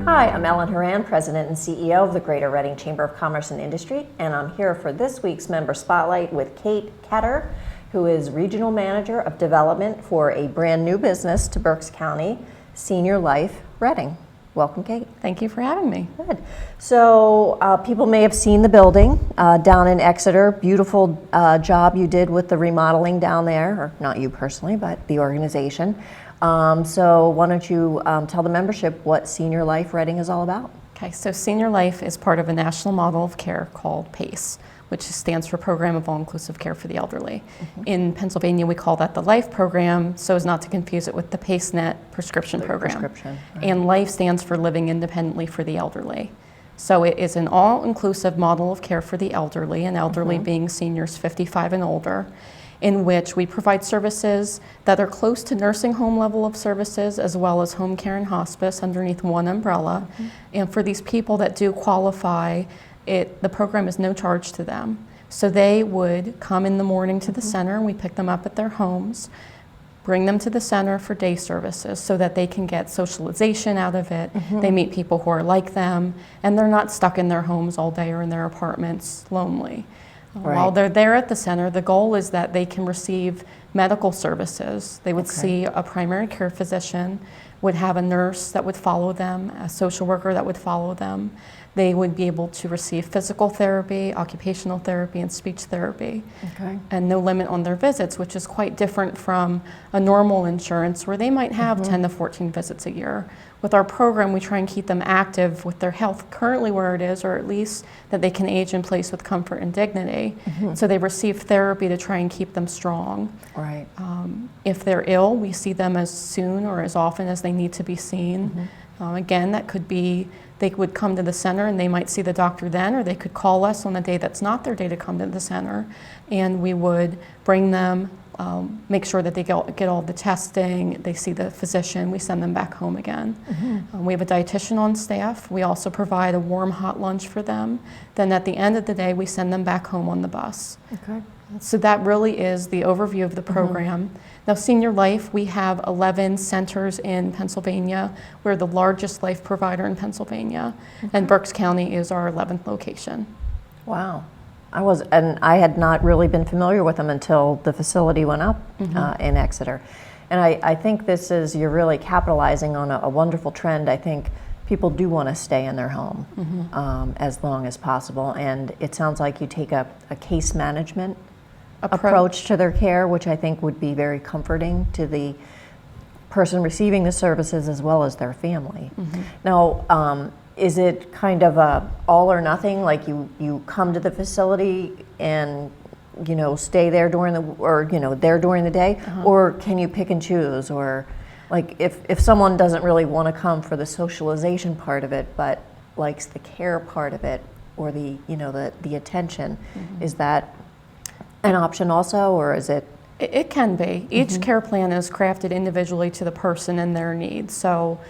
Hi, I'm Ellen Horan, President and CEO of the Greater Reading Chamber of Commerce and Industry, and I'm here for this week's Member Spotlight with Kate Ketter, who is Regional Manager of Development for a brand new business to Berks County, SeniorLIFE Reading. Welcome, Kate. Thank you for having me. Good. So people may have seen the building down in Exeter. Beautiful job you did with the remodeling down there, or not you personally, but the organization. So why don't you tell the membership what SeniorLIFE Reading is all about? Okay, so SeniorLIFE is part of a national model of care called PACE, which stands for Program of All-Inclusive Care for the Elderly. In Pennsylvania, we call that the LIFE program, so as not to confuse it with the PACEnet prescription program. Right. And LIFE stands for Living Independently for the Elderly. So it is an all-inclusive model of care for the elderly, and elderly being seniors 55 and older, in which we provide services that are close to nursing home level of services as well as home care and hospice underneath one umbrella. And for these people that do qualify, the program is no charge to them. So they would come in the morning to the center, and we pick them up at their homes, bring them to the center for day services so that they can get socialization out of it. They meet people who are like them, and they're not stuck in their homes all day or in their apartments lonely. Right. While they're there at the center, the goal is that they can receive medical services. They would see a primary care physician, would have a nurse that would follow them, a social worker that would follow them. They would be able to receive physical therapy, occupational therapy, and speech therapy. And no limit on their visits, which is quite different from a normal insurance where they might have 10 to 14 visits a year. With our program, we try and keep them active with their health currently where it is, or at least that they can age in place with comfort and dignity. So they receive therapy to try and keep them strong. Right. If they're ill, we see them as soon or as often as they need to be seen. Again, that could be they would come to the center and they might see the doctor then, or they could call us on a day that's not their day to come to the center, and we would bring them, make sure that they get all the testing, they see the physician, we send them back home again. We have a dietitian on staff. We also provide a warm hot lunch for them. Then at the end of the day, we send them back home on the bus. So that really is the overview of the program. Now, SeniorLIFE, we have 11 centers in Pennsylvania. We're the largest life provider in Pennsylvania, and Berks County is our 11th location. Wow. I had not really been familiar with them until the facility went up in Exeter. And I think you're really capitalizing on a wonderful trend. I think people do want to stay in their home as long as possible. And it sounds like you take a case management approach to their care, which I think would be very comforting to the person receiving the services as well as their family. Now, is it kind of a all or nothing? Like you come to the facility and stay there during the day, or can you pick and choose? Or like if someone doesn't really want to come for the socialization part of it, but likes the care part of it, or the attention, is that an option also, or is it? It can be. Each care plan is crafted individually to the person and their needs. So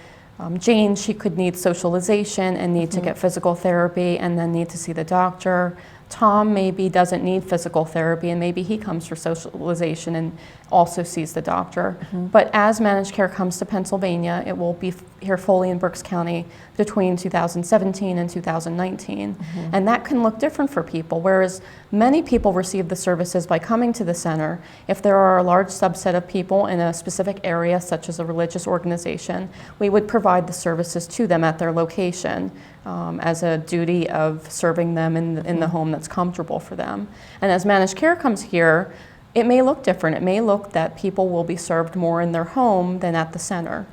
Jane, she could need socialization and need to get physical therapy and then need to see the doctor. Tom maybe doesn't need physical therapy, and maybe he comes for socialization and also sees the doctor. But as managed care comes to Pennsylvania, it will be here fully in Berks County between 2017 and 2019. And that can look different for people, whereas many people receive the services by coming to the center. If there are a large subset of people in a specific area, such as a religious organization, we would provide the services to them at their location as a duty of serving them in the home that's comfortable for them. And as managed care comes here, it may look different. It may look that people will be served more in their home than at the center.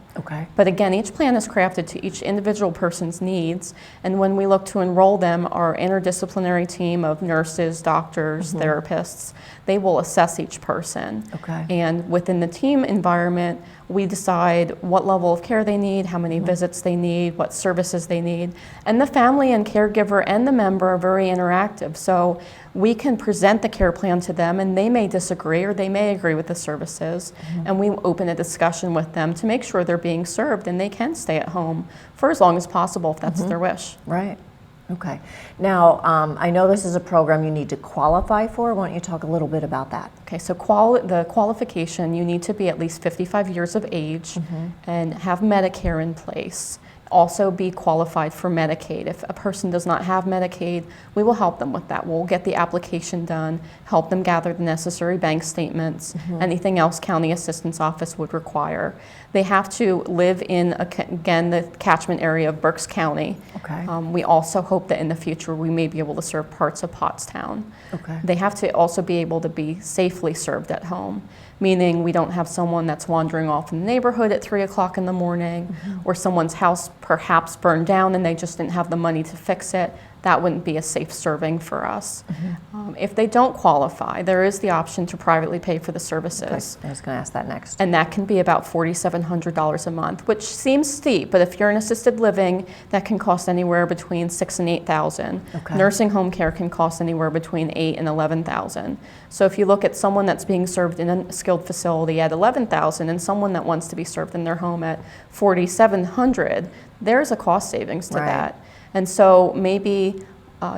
But again, each plan is crafted to each individual person's needs, and when we look to enroll them, our interdisciplinary team of nurses, doctors, therapists, they will assess each person. And within the team environment, we decide what level of care they need, how many visits they need, what services they need. And the family and caregiver and the member are very interactive. So we can present the care plan to them, and they may disagree or they may agree with the services. And we open a discussion with them to make sure they're being served and they can stay at home for as long as possible if that's their wish. Right. Okay. Now, I know this is a program you need to qualify for. Why don't you talk a little bit about that? Okay, so the qualification, you need to be at least 55 years of age and have Medicare in place. also be qualified for Medicaid. If a person does not have Medicaid, we will help them with that. We'll get the application done, help them gather the necessary bank statements, anything else county assistance office would require. They have to live in, again, the catchment area of Berks County. Okay. We also hope that in the future we may be able to serve parts of Pottstown. Okay. They have to also be able to be safely served at home, meaning we don't have someone that's wandering off in the neighborhood at 3 o'clock in the morning, or someone's house perhaps burned down and they just didn't have the money to fix it. That wouldn't be a safe serving for us. If they don't qualify, there is the option to privately pay for the services. Okay. I was going to ask that next. And that can be about $4,700 a month, which seems steep, but if you're in assisted living, that can cost anywhere between $6,000 and $8,000. Okay. Nursing home care can cost anywhere between $8,000 and $11,000. So if you look at someone that's being served in a skilled facility at $11,000 and someone that wants to be served in their home at $4,700, there's a cost savings to Right. that. And so maybe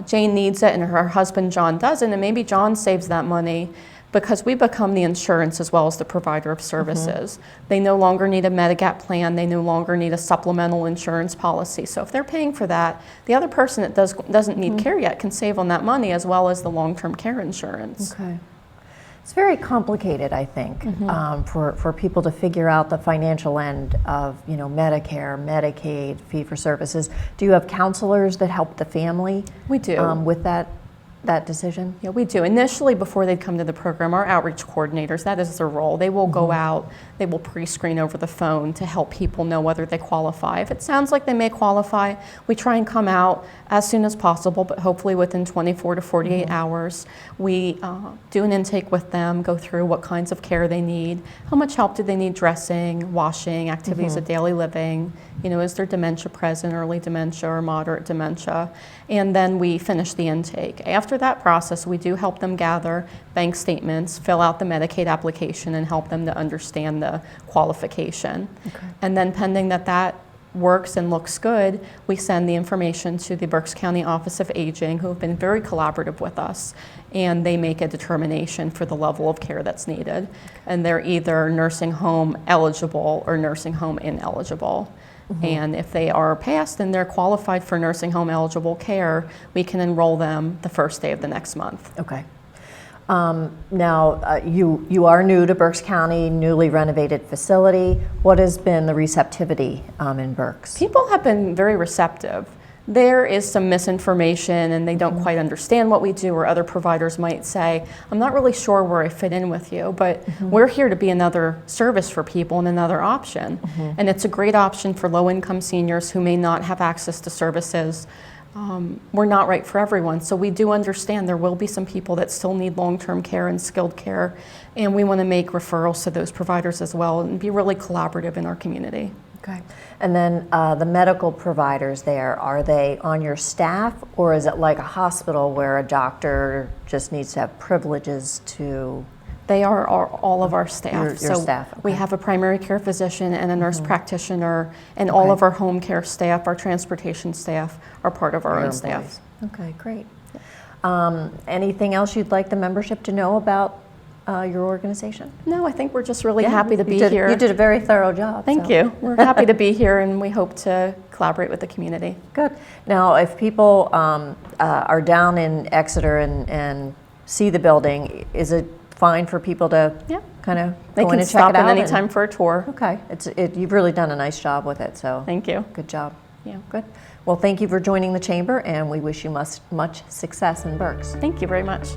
Jane needs it and her husband John doesn't, and maybe John saves that money because we become the insurance as well as the provider of services. They no longer need a Medigap plan, they no longer need a supplemental insurance policy. So if they're paying for that, the other person that doesn't need care yet can save on that money as well as the long-term care insurance. Okay. It's very complicated, I think, for people to figure out the financial end of, Medicare, Medicaid, fee-for-services. Do you have counselors that help the family? We do. With that decision? Yeah, we do. Initially, before they'd come to the program, our outreach coordinators, that is their role. They will go out, they will pre-screen over the phone to help people know whether they qualify. If it sounds like they may qualify, we try and come out as soon as possible, but hopefully within 24 to 48 hours. We do an intake with them, go through what kinds of care they need, how much help do they need dressing, washing, activities of daily living, is there dementia present, early dementia or moderate dementia, and then we finish the intake. After that process, we do help them gather bank statements, fill out the Medicaid application, and help them to understand the qualification. Okay. And then pending that works and looks good, we send the information to the Berks County Office of Aging, who have been very collaborative with us, and they make a determination for the level of care that's needed. And they're either nursing home eligible or nursing home ineligible. And if they are passed and they're qualified for nursing home eligible care, we can enroll them the first day of the next month. Okay. Now, you are new to Berks County, newly renovated facility. What has been the receptivity in Berks? People have been very receptive. There is some misinformation and they don't quite understand what we do, or other providers might say, I'm not really sure where I fit in with you, but we're here to be another service for people and another option. And it's a great option for low-income seniors who may not have access to services. We're not right for everyone, so we do understand there will be some people that still need long-term care and skilled care, and we want to make referrals to those providers as well and be really collaborative in our community. Okay. And then the medical providers there, are they on your staff, or is it like a hospital where a doctor just needs to have privileges to? They are all of our staff. Your staff. Okay. We have a primary care physician and a nurse practitioner, and all of our home care staff, our transportation staff, are part of our own staff. Okay, great. Anything else you'd like the membership to know about your organization? No, I think we're just really happy to be here. You did a very thorough job. Thank you. We're happy to be here, and we hope to collaborate with the community. Good. Now, if people are down in Exeter and see the building, is it fine for people to kind of They go can in and stop check it out? at any time for a tour. Okay. You've really done a nice job with it, so Thank you. good job. Yeah. Good. Well, thank you for joining the chamber, and we wish you much success in Berks. Thank you very much.